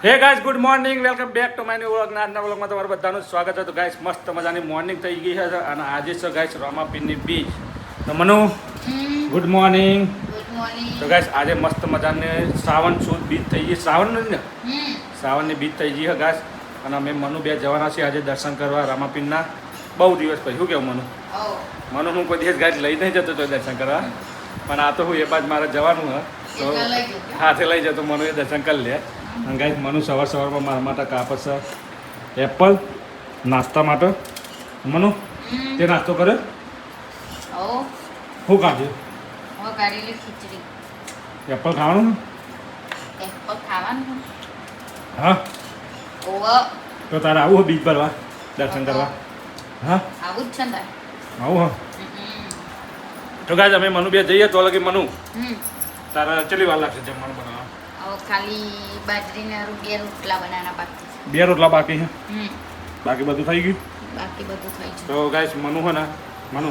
હે guys good morning welcome back to my new vlog. આજના વ્લોગમાં તમારું બધાનું સ્વાગત છે. તો ગાઈસ મસ્ત મજાની મોર્નિંગ થઈ ગઈ છે અને આજે છે ગાઈસ રામાપીરની બીજ. તો Manu good morning. Good morning. તો ગાઈસ આજે મસ્ત મજાની શ્રાવણ સુદ બીજ થઈ ગઈ. શ્રાવણ નથી ને, શ્રાવણની બીજ થઈ ગઈ છે ગાઈસ. અને અમે મનુ બે જવાના છીએ આજે દર્શન કરવા રામાપીરના. બહુ દિવસ પછી. શું કેવું મનુ? મનુ હું કોઈ દિવસ ગાઈસ લઈ નહીં જતો તો દર્શન કરવા, પણ આ તો હું એ બાદ મારે જવાનું હા, તો હાથે લઈ જતો મનુ એ દર્શન કરી લે. અને ગાઈસ મનુ સવારમાં મારા માટે કાપડ છે એપલ નાસ્તા માટે. મનુ તે નાસ્તો કર્યો? શું કાઢ્યું? ખીચડી. એપલ ખાવાનું? એપલ ખાવાનું. હા. ઓવા તો તારે આવું બીજ ભરવા દર્શન કરવા? હા આવું જ છે ને. આવું હા. તો ગાઈસ અમે મનુ બે જઈએ તો લગી મનુ તારે કેટલી વાર લાગશે જમવાનું બનાવવા? ખાલી બાજરીના બે રોટલા બનાવવાના બાકી છે. 2 રોટલા બાકી છે, બાકી બધું થઈ ગયું. બાકી બધું થઈ છે. તો ગાઈસ મનુ હે ને, મનુ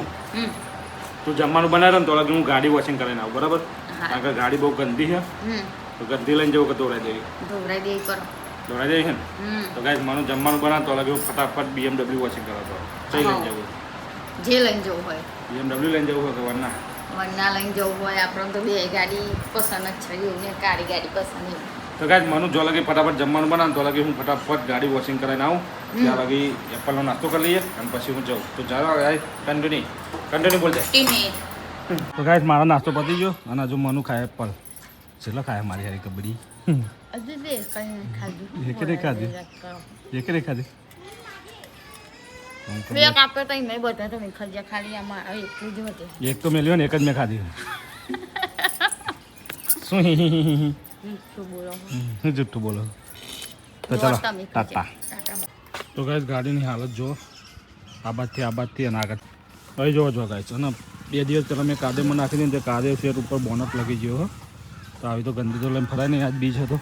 તું જમવાનું બનાવે ને તો લગી હું ગાડી વોશિંગ કરીને આવું, બરાબર? કારણ કે ગાડી બહુ ગંદી છે, તો ગંદી લઈને જવું કે દોડાઈ દેવી? ધોવરાઈ દે કરો. દોડાઈ દેવી છે ને? તો ગાઈસ મનુ જમવાનું બનાવે તો લગી હું ફટાફટ BMW વોશિંગ કરાવતો. કઈ લઈને જવું? જે લઈને જવું હોય. BMW લઈને જવું હોય કે વરના? વરના લઈને જવું હોય. આપણને તો બે ગાડી પસંદ જ છે. એવું ને કાળી ગાડી પસંદ એવું. તો ગાઈસ મનુ જો લગી ફટાફટ જમવાનું બનાવે તો લગી હું ફટાફટ ગાડી વોશિંગ કરીને આવું. ત્યાં લગી એપલનો નાસ્તો કરી લઈએ અને પછી હું જાઉં. તો ચાલો ગાઈસ કન્ટિન્યુ બોલ જાય. તો ગાઈસ મારો નાસ્તો પતી ગયો અને હજુ મનુ ખાય એપલ. છેલ્લો ખાય મારી હારી કબડ્ડી. એક નહીં ખાધી. બે કાપે તો મેં બધા તો મેં ખાધ્યા. ખાલી આમાં એટલું જ હતું. એક તો મેલ્યો ને એક જ મેં ખાધી. શું જુઠ્ઠું બોલો? તો ચાલો ટાટા. તો ગાઈસ ગાડીની હાલત જો આ બાદથી અને આગળ અહીં જો ગાઈસ. અને 2 દિવસ પહેલાં મેં કાદેમાં નાખી દીધી, કાદે સેટ ઉપર બોનટ લગી ગયો. તો આવી તો ગંદી તો લઈને ફરાય નહીં. આજ બીજ હતો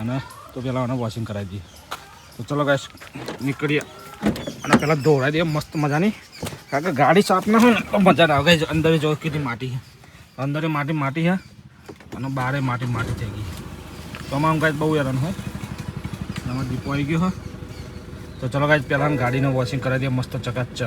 અને તો પહેલાં આને વોશિંગ કરાવી દઈએ. તો ચલો ગાઈસ નીકળીએ અને પહેલાં ધોવડાવી દઈએ મસ્ત મજાની. કારણ કે ગાડી સાફ ના હોય ને તો મજા ના આવે. ગાઈસ અંદર જો કેટલી માટી છે, અંદર માટી છે અને બારે માટી થઈ ગઈ. તો આમાં ગાઈસ બહુ હેરાન હોય. આમાં દીપો આવી ગયો હોય. તો ચલો ગાઈસ પહેલાં ગાડીને વોશિંગ કરાવી દઈએ મસ્ત ચકાચક.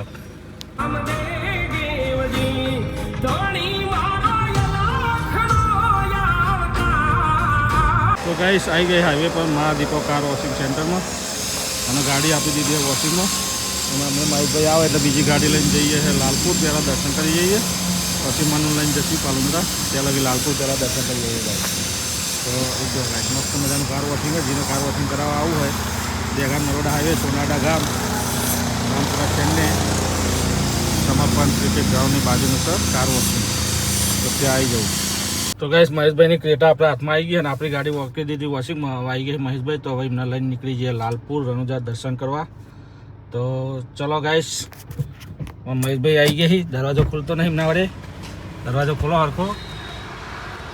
તો ગાઈસ આવી ગઈ હાઈવે પર મા દીપો કાર વોશિંગ સેન્ટરમાં અને ગાડી આપી દીધી વોશિંગમાં. અને અમે મહેશભાઈ આવે એટલે બીજી ગાડી લઈને જઈએ છે લાલપુર. પહેલાં દર્શન કરી જઈએ, પછી મનુ લઈને જશું પાલુંદરા. ત્યાં લગી લાલપુર પહેલાં દર્શન કરી જઈએ ગાઈસ. તો એક જો ગાઈસ મસ્ત મજાનું કાર વોશિંગ હોય. જેને કાર વોશિંગ કરાવવા આવવું હોય દેગામ નરોડા હાઈવે સોનાડા ગામ રામપુરા ચેન્ને સમર્પણ ક્રિકેટ ગ્રાઉન્ડની બાજુનું સર કાર વોશિંગ. તો ત્યાં આવી જવું. તો ગાઈસ મહેશભાઈની ક્રેટા આપણા હાથમાં આવી ગઈ અને આપણી ગાડી વોકી દીધી વોશિંગમાં આવી ગઈ મહેશભાઈ. તો હવે એમને લઈને નીકળી જઈએ લાલપુર રણુજા દર્શન કરવા. તો ચલો ગાઈસ મહેશભાઈ આવી ગઈ. દરવાજો ખુલતો નહીં એમના વડે. દરવાજો ખોલો હરખો.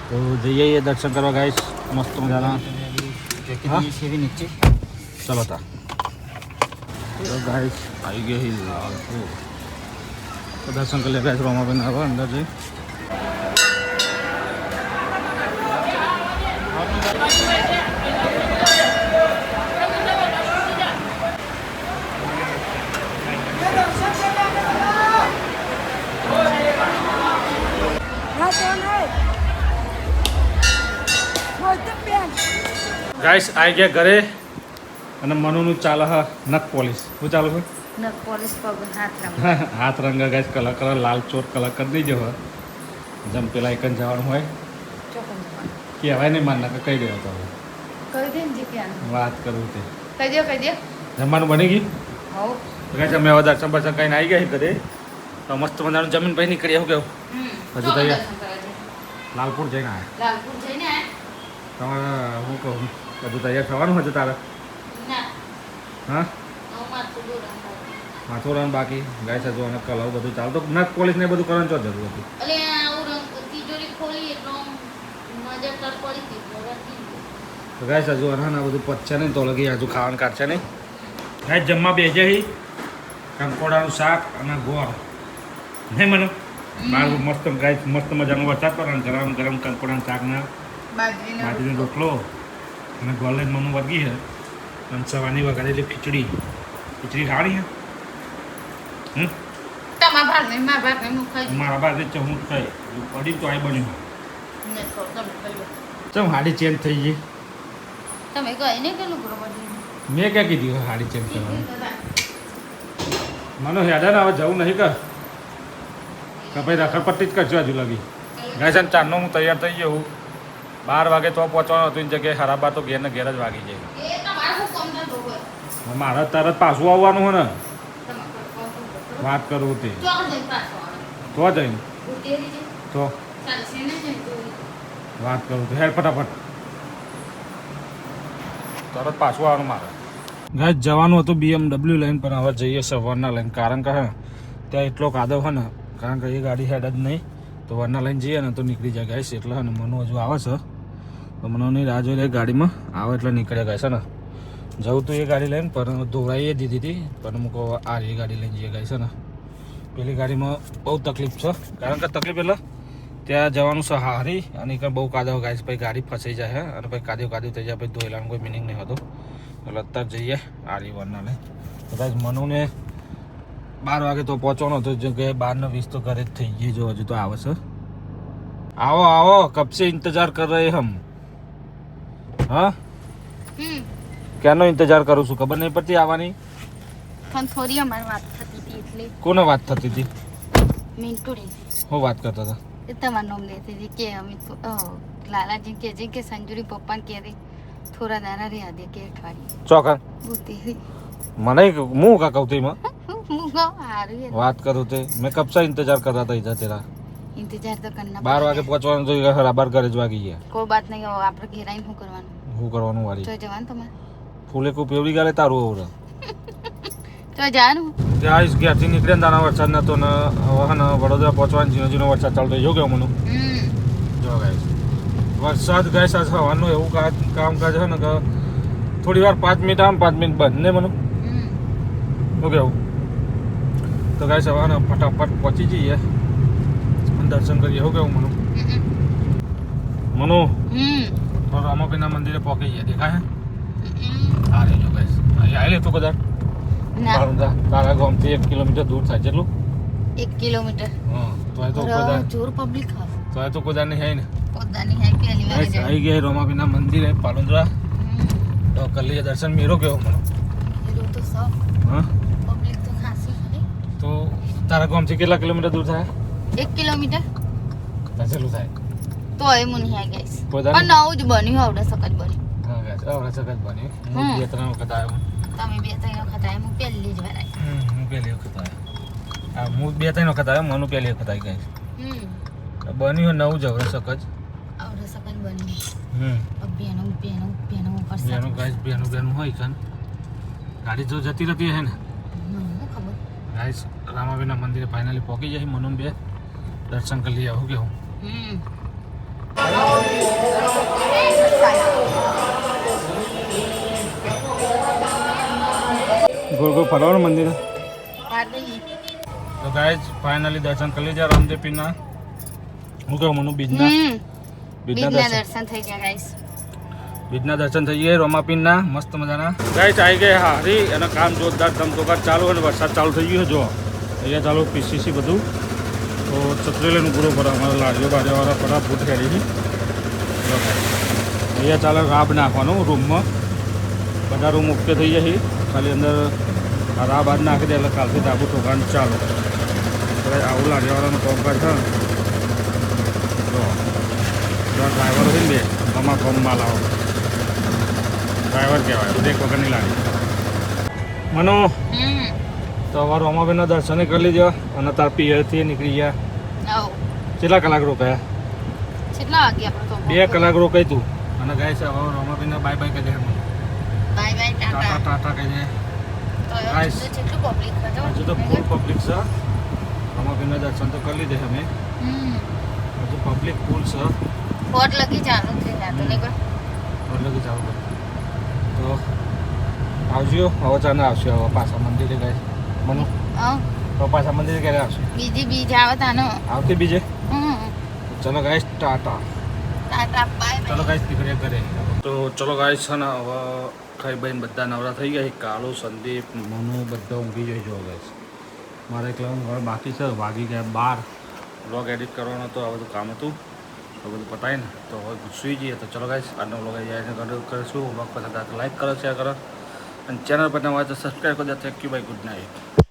તો જઈએ દર્શન કરવા ગાઈસ મસ્ત મજાના. ચલો તા. તો ગાઈસ આવી ગઈ લાલપુર. તો દર્શન કરી લે ગાઈસ રોમાબેન. હવે અંદર જઈ ગાઈસ આવી ગયા ઘરે અને મનુનું ચાલે હા નખ પોલિશ. શું ચાલુ છે? નખ પોલિશ પગ હાથ રંગા ગાઈસ કલર લાલ ચોર કલર કરી દેજો. હવે જેમ પેલા એક જ જવાનું હોય કહેવાય નહીં માર નાખે કહી દેવો. તો વાત કરવું તે કહી દે. જમવાનું બની ગયું? ગાઈસ અમે હવે દર્શન બર્શન કહીને આવી ગયા ઘરે. તો મસ્ત મજાનું જમીન ભાઈ નીકળી. શું કેવું? હજુ તૈયાર લાલપુર જઈને આવ્યા. તમારે હું કહું બધું તૈયાર થવાનું હજુ તારે? હા માથું રન બાકી ગાય છે. જો અને કલર બધું ચાલતો નખ પોલીસ ને બધું કરવાનું ચો જરૂર હતી. તો ગાય છે હજુ અને બધું પચશે નહીં તો લગી હજુ ખાવાનું કાઢશે નહીં. ગાય જમવા બેસે કંકોડાનું શાક અને ગોળ નહીં મને બાર મસ્ત ગાય મસ્ત મજાનો વરસાદ પડે ગરમ ગરમ કંકોડાનું શાક ને બાજરીનો રોટલો અને ગોલ્ડન મનું વર્ગી છે અને સવારની વગાડેલી ખીચડી ખાવાની છે તમારા ભાગને મારા ભાગને હું ખાઈ મારા બાદ જ હું ખાઈ પડી તો આ બન્યું ને તો તમે ખાઈ લો. ચમ હાડી ચેન્જ થઈ ગઈ તમે કહી નહીં કે લુગડો બદલી મેં ક્યાં કીધી હાડી ચેન્જ કરવાની મને હેડા ને હવે જવું નહીં કે ભાઈ રખડપટ્ટી જ કરજો હજુ લગી ગાય છે ચારનો હું તૈયાર થઈ ગયો હું 12 વાગે તો પહોંચવાનું હતું એની જગ્યાએ ખરાબ તો ઘેર ને ઘેર જ વાગી જાય એ તમારે શું કામ થતું હોય મારે તરત પાછું આવવાનું હોય ને તમારે કોણ થતું વાત કરવું તે ચોક જઈ પાછો આવે તો જઈને ઉતેરી છે તો ચાલશે ને જઈ તો વાત કરું તો હેડ ફટાફટ તરત પાછું આવવાનું મારે ગાય જવાનું હતું BMW લઈને પણ હવે જઈએ સવારના લઈને કારણ કે હા ત્યાં એટલો કાદવ છે ને કારણ કે એ ગાડી હેડ જ નહીં તો વરના લઈને જઈએ ને તો નીકળી જાય ગાઈશ એટલે ને મનો હજુ આવે છે તો મનોની રાહ જોઈ રહી ગાડીમાં આવે એટલે નીકળ્યા ગાય છે ને જવું તો એ ગાડી લઈને પણ ધોવડાવીએ દીધી હતી પણ મૂકો આ એ ગાડી લઈને જઈએ ગાય છે ને પેલી ગાડીમાં બહુ તકલીફ છે કારણ કે તકલીફ એટલે ત્યાં જવાનું છે હારી અને એક બહુ કાદવ ગાઈશ પછી ગાડી ફસાઈ જાય અને પછી કાદવ થઈ જાય પછી ધોયેલાનું કોઈ મિનિંગ નહીં હતું એટલે અત્યારે જઈએ આરી વરના લઈને તો ગાઈશ મનુને 12 વાગે તો પહોંચવાનો હતો જો કે 12:20 તો ઘરે જ થઈ ગઈ જો હજુ તો આવે છે आओ आओ कब से इंतजार कर रहे हम हाँ ક્યાંનો इंतजार કરું છું ખબર નહીં પડતી આવવાની પણ થોડી અમારી વાત થતી હતી એટલે કોને વાત થતી હતી મિન્ટુડી હું વાત કરતા હતા એ તમારું નામ લેતી હતી કે અમિત લાલાજી કે છે કે સંજુરી પપ્પાને કહે દે થોડા દાડા રહ્યા દે કે અઠવાડિયે ચોકન બોલતી હતી મને मुंह का कहती मैं હું કહું સારું એ बात करूँ थे मैं कब से इंतजार कर रहा था इधर तेरा इंतजार तो करना 12 વાગે પહોંચવાનું તો બરાબર ઘરે જ વાગી ગયા કોઈ બાત નહીં આપણે ઘેર આવીને શું કરવાનું શું કરવાનું વાળી તો જવાનું તમારે ફૂલે કો પેવડી ગાલે તારું ઓવર તો જવાનું ત્યાં ઘેરથી નીકળ્યા તારા વરસાદ નતો ને હવે ને વડોદરા પહોંચવાનો ઝીણો ઝીણો વરસાદ ચાલતો જો ગયો મને જો ગાઈસ વરસાદ ગાઈસ આ સવારનું એવું કામકાજ છે ને કે થોડી વાર 5 મિનિટ આમ 5 મિનિટ બંધ ને મને શું કેવું તો ગાઈસ હવે ને ફટાફટ પહોંચી જઈએ દર્શન કરીએ એવું કેવું મનુ તો રામાપીના મંદિરે પહોંચી ગયા દેખાય આ રેજો ગાઈસ અહીં આવી લે તું કદાચ ના તારા ગામથી 1 કિલોમીટર દૂર થાય કેટલું 1 કિલોમીટર હા તો આ તો કદાચ જોર પબ્લિક હા તો આ તો કદાચ નહીં આવી ને પોતાની હે પહેલી વાર જાય આવી ગયા રામાપીના મંદિરે પાલોદરા તો કરી લઈએ દર્શન મેરો કેવો મને એ તો સૌ હા પબ્લિક તો ખાસી ખરી તો તારા ગામથી કેટલા કિલોમીટર દૂર થાય 1 કિલોમીટર કેટલું થાય તો એ મુની હે ગઈસ પોતાની- પણ નવું જ બન્યું આવડે સકત બન્યું હા ગાઈસ હવે સગત બની હું હમ. 2-3 વખત આવ્યો તમે 2-3 વખત આયા હું પહેલી જ વાર આવી હું પહેલી વખત આવ્યો હા હું 2-3 વખત આવ્યો મનુ પહેલી વખત આવી ગઈ બન્યું નવું જ હવે સકત આવડે સકત બન્યું હમ બેનું ઉપર બેનું ગાઈસ બેનું હોય કાન ગાડી જો જતી રહેતી હે ને ખબર ગાઈસ રામાબીના મંદિરે ફાઇનલી પહોંચી જાય મનુ બે દર્શન કરી લઈએ હું કેવું ગોળ ગોળ ફરવાનું મંદિર તો ગાઈસ ફાઇનલી દર્શન કરી લીધા રામદેવ પીરના હું કહું મનુ બીજના બીજના દર્શન થઈ ગયા ગાઈસ બીજના દર્શન થઈ ગયા રોમાપીનના મસ્ત મજાના ગાઈસ આવી ગયા હારી અને કામ જોરદાર ધમધોકાર ચાલુ અને વરસાદ ચાલુ થઈ ગયો જો અહીંયા ચાલુ પીસીસી બધું તો છત્રીલેનું પૂરો પર અમારા લાડીઓ બાજુવાળા ફટાફટ ખેડી છે અહીંયા ચાલે રાબ નાખવાનું રૂમમાં બધા રૂમ ઓકે થઈ જાય ખાલી અંદર આ રાબ આજ નાખી દે એટલે કાલથી ડાબુ ટોકાણ ચાલુ એટલે આવું લાડીવાળાનું કામકાજ છે જો ડ્રાઈવર હોય ને બે તમારા કામમાં લાવો ડ્રાઈવર કહેવાય એક વખતની લાડી મનો તો હવે રોમાબેનના દર્શને કરી લીધા અને તાર પિયરથી નીકળી ગયા કેટલા કલાક રોકાયા કેટલા વાગે આપણે તો 2 કલાક રોકાઈ તું અને ગાય છે હવે રોમાબેનના બાય બાય કહી દે બાય બાય ટાટા ટાટા ટાટા કહી દે તો Guys. કેટલું પબ્લિક હતો હજુ તો ફૂલ પબ્લિક છે રોમાબેનના દર્શન તો કરી લીધે અમે હજુ પબ્લિક ફૂલ છે બોટ લગી ચાલુ છે જાતો ને કોઈ એટલે કે ચાલુ કર તો આવજો હવે ચાને આવશે હવે પાછા મંદિરે ગાય મનો તો પાછા મંદિરે ક્યારે આવશે બીજી બીજ આવે તાનો આવતી બીજે ચલો ગાઈસ ટાટા ટાટા બાય ચલો ગાઈસ નીકળીએ ઘરે. તો ચલો ગાઈસ છે ને હવે ખાઈ ભાઈ બધા નવરા થઈ ગયા. કાળુ, સંદીપ, મનુ બધા ઊંઘી જાય જો ગાઈસ. મારે એકલા હવે બાકી છે. વાગી ગયા 12. વ્લોગ એડિટ કરવાનો તો આ બધું કામ હતું. તો બધું પતાય ને તો હવે સુઈ જઈએ. તો ચલો ગાઈસ આજનો વ્લોગ જાય કરીશું. વ્લોગ પસંદ આવે તો લાઈક કરો, શેર કરો અને ચેનલ પર નવા હોય તો સબસ્ક્રાઈબ કરી દો. થેન્ક યુ ભાઈ, ગુડ નાઇટ.